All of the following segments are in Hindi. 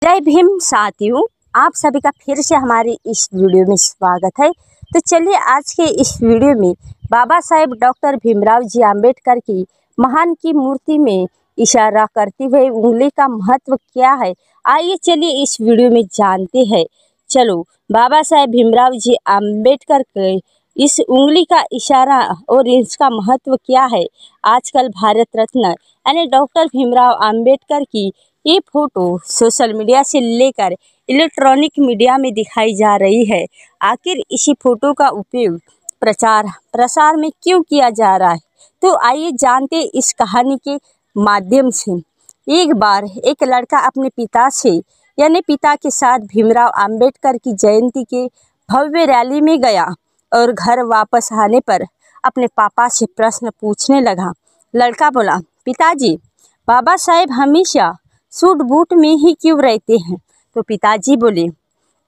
जय भीम साथियों, आप सभी का फिर से हमारे इस वीडियो में स्वागत है। तो चलिए आज के इस वीडियो में बाबा साहेब डॉक्टर भीमराव जी आम्बेडकर की महान की मूर्ति में इशारा करती हुए उंगली का महत्व क्या है, आइए चलिए इस वीडियो में जानते हैं। चलो, बाबा साहेब भीमराव जी आम्बेडकर के इस उंगली का इशारा और इसका महत्व क्या है। आजकल भारत रत्न यानी डॉक्टर भीमराव आम्बेडकर की ये फोटो सोशल मीडिया से लेकर इलेक्ट्रॉनिक मीडिया में दिखाई जा रही है। आखिर इसी फोटो का उपयोग प्रचार प्रसार में क्यों किया जा रहा है, तो आइए जानते इस कहानी के माध्यम से। एक बार एक लड़का अपने पिता से यानी पिता के साथ भीमराव आम्बेडकर की जयंती के भव्य रैली में गया और घर वापस आने पर अपने पापा से प्रश्न पूछने लगा। लड़का बोला, पिताजी, बाबा साहेब हमेशा सूट बूट में ही क्यों रहते हैं? तो पिताजी बोले,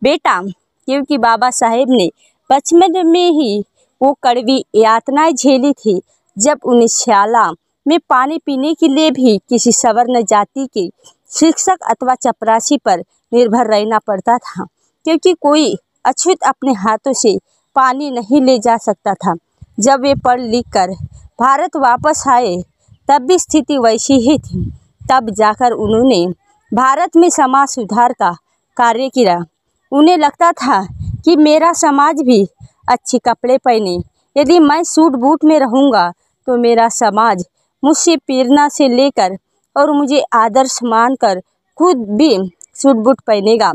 बेटा, क्योंकि बाबा साहेब ने बचपन में ही वो कड़वी यातनाएं झेली थी जब उन्हें शाला में पानी पीने के लिए भी किसी सवर्ण जाति के शिक्षक अथवा चपरासी पर निर्भर रहना पड़ता था, क्योंकि कोई अछूत अपने हाथों से पानी नहीं ले जा सकता था। जब वे पढ़ लिख कर भारत वापस आए तब भी स्थिति वैसी ही थी। तब जाकर उन्होंने भारत में समाज सुधार का कार्य किया। उन्हें लगता था कि मेरा समाज भी अच्छे कपड़े पहने, यदि मैं सूट बूट में रहूँगा तो मेरा समाज मुझसे प्रेरणा से लेकर और मुझे आदर्श मानकर खुद भी सूट बूट पहनेगा।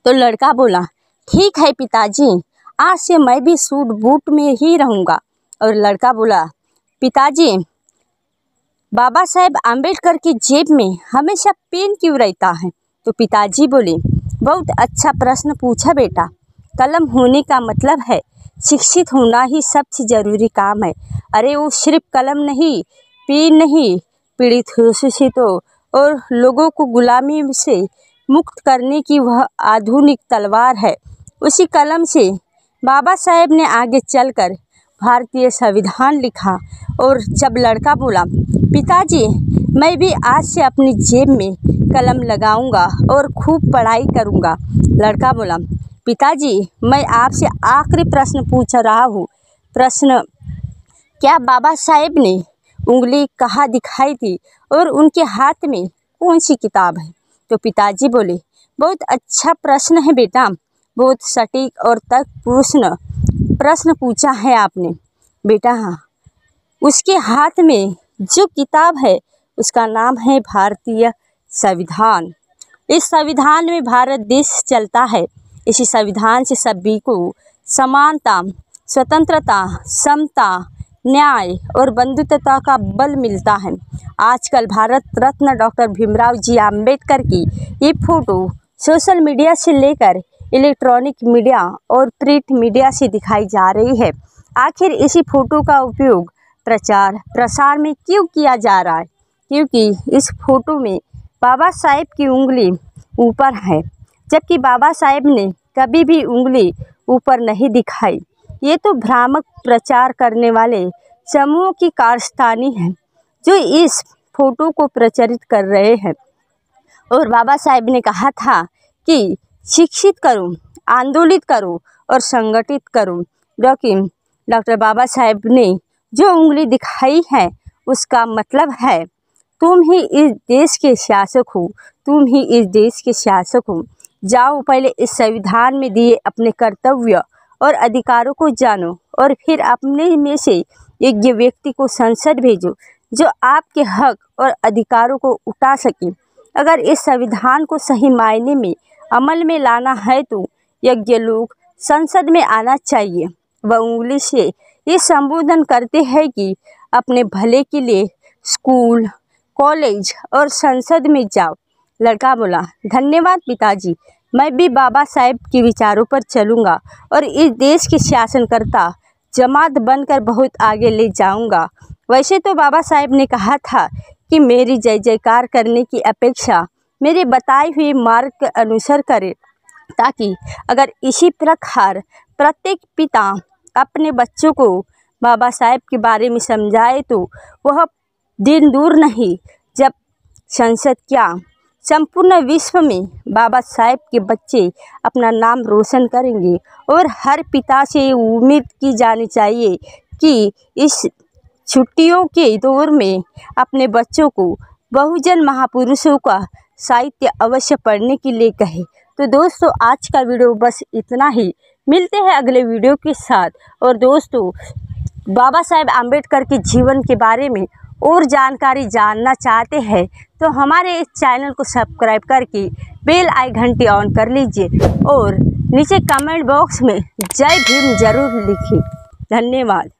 तो लड़का बोला, ठीक है पिताजी, आज से मैं भी सूट बूट में ही रहूँगा। और लड़का बोला, पिताजी, बाबा साहेब आम्बेडकर की जेब में हमेशा पेन क्यों रहता है? तो पिताजी बोले, बहुत अच्छा प्रश्न पूछा बेटा। कलम होने का मतलब है शिक्षित होना ही सबसे ज़रूरी काम है। अरे वो सिर्फ कलम नहीं, पेन नहीं, पीड़ित शोषितों और लोगों को गुलामी से मुक्त करने की वह आधुनिक तलवार है। उसी कलम से बाबा साहेब ने आगे चलकर भारतीय संविधान लिखा। और जब लड़का बोला, पिताजी, मैं भी आज से अपनी जेब में कलम लगाऊंगा और खूब पढ़ाई करूंगा। लड़का बोला, पिताजी, मैं आपसे आखिरी प्रश्न पूछ रहा हूँ। प्रश्न, क्या बाबा साहेब ने उंगली कहाँ दिखाई थी और उनके हाथ में कौन सी किताब है? तो पिताजी बोले, बहुत अच्छा प्रश्न है बेटा, बहुत सटीक और तर्कपूर्ण प्रश्न पूछा है आपने बेटा। हाँ, उसके हाथ में जो किताब है उसका नाम है भारतीय संविधान। इस संविधान में भारत देश चलता है। इसी संविधान से सभी को समानता, स्वतंत्रता, समता, न्याय और बंधुत्वता का बल मिलता है। आजकल भारत रत्न डॉक्टर भीमराव जी आम्बेडकर की ये फोटो सोशल मीडिया से लेकर इलेक्ट्रॉनिक मीडिया और प्रिंट मीडिया से दिखाई जा रही है। आखिर इसी फोटो का उपयोग प्रचार प्रसार में क्यों किया जा रहा है? क्योंकि इस फोटो में बाबा साहेब की उंगली ऊपर है, जबकि बाबा साहेब ने कभी भी उंगली ऊपर नहीं दिखाई। ये तो भ्रामक प्रचार करने वाले समूहों की कारस्तानी है जो इस फोटो को प्रचारित कर रहे हैं। और बाबा साहेब ने कहा था कि शिक्षित करो, आंदोलित करो और संगठित करो। लेकिन डॉक्टर बाबा साहेब ने जो उंगली दिखाई है उसका मतलब है तुम ही इस देश के शासक हो, तुम ही इस देश के शासक हो। जाओ, पहले इस संविधान में दिए अपने कर्तव्य और अधिकारों को जानो और फिर अपने में से एक व्यक्ति को संसद भेजो जो आपके हक और अधिकारों को उठा सके। अगर इस संविधान को सही मायने में अमल में लाना है तो योग्य लोग संसद में आना चाहिए। वह उंगली से ये संबोधन करते हैं कि अपने भले के लिए स्कूल, कॉलेज और संसद में जाओ। लड़का बोला, धन्यवाद पिताजी, मैं भी बाबा साहेब के विचारों पर चलूँगा और इस देश के शासनकर्ता जमात बनकर बहुत आगे ले जाऊँगा। वैसे तो बाबा साहेब ने कहा था कि मेरी जय जयकार करने की अपेक्षा मेरे बताए हुए मार्ग का अनुसरण करे, ताकि अगर इसी प्रकार प्रत्येक पिता अपने बच्चों को बाबा साहेब के बारे में समझाए तो वह दिन दूर नहीं जब संसद क्या संपूर्ण विश्व में बाबा साहेब के बच्चे अपना नाम रोशन करेंगे। और हर पिता से उम्मीद की जानी चाहिए कि इस छुट्टियों के दौर में अपने बच्चों को बहुजन महापुरुषों का साहित्य अवश्य पढ़ने के लिए कहे। तो दोस्तों आज का वीडियो बस इतना ही। मिलते हैं अगले वीडियो के साथ। और दोस्तों बाबा साहेब आम्बेडकर के जीवन के बारे में और जानकारी जानना चाहते हैं तो हमारे इस चैनल को सब्सक्राइब करके बेल आई घंटी ऑन कर लीजिए और नीचे कमेंट बॉक्स में जय भीम जरूर लिखिए। धन्यवाद।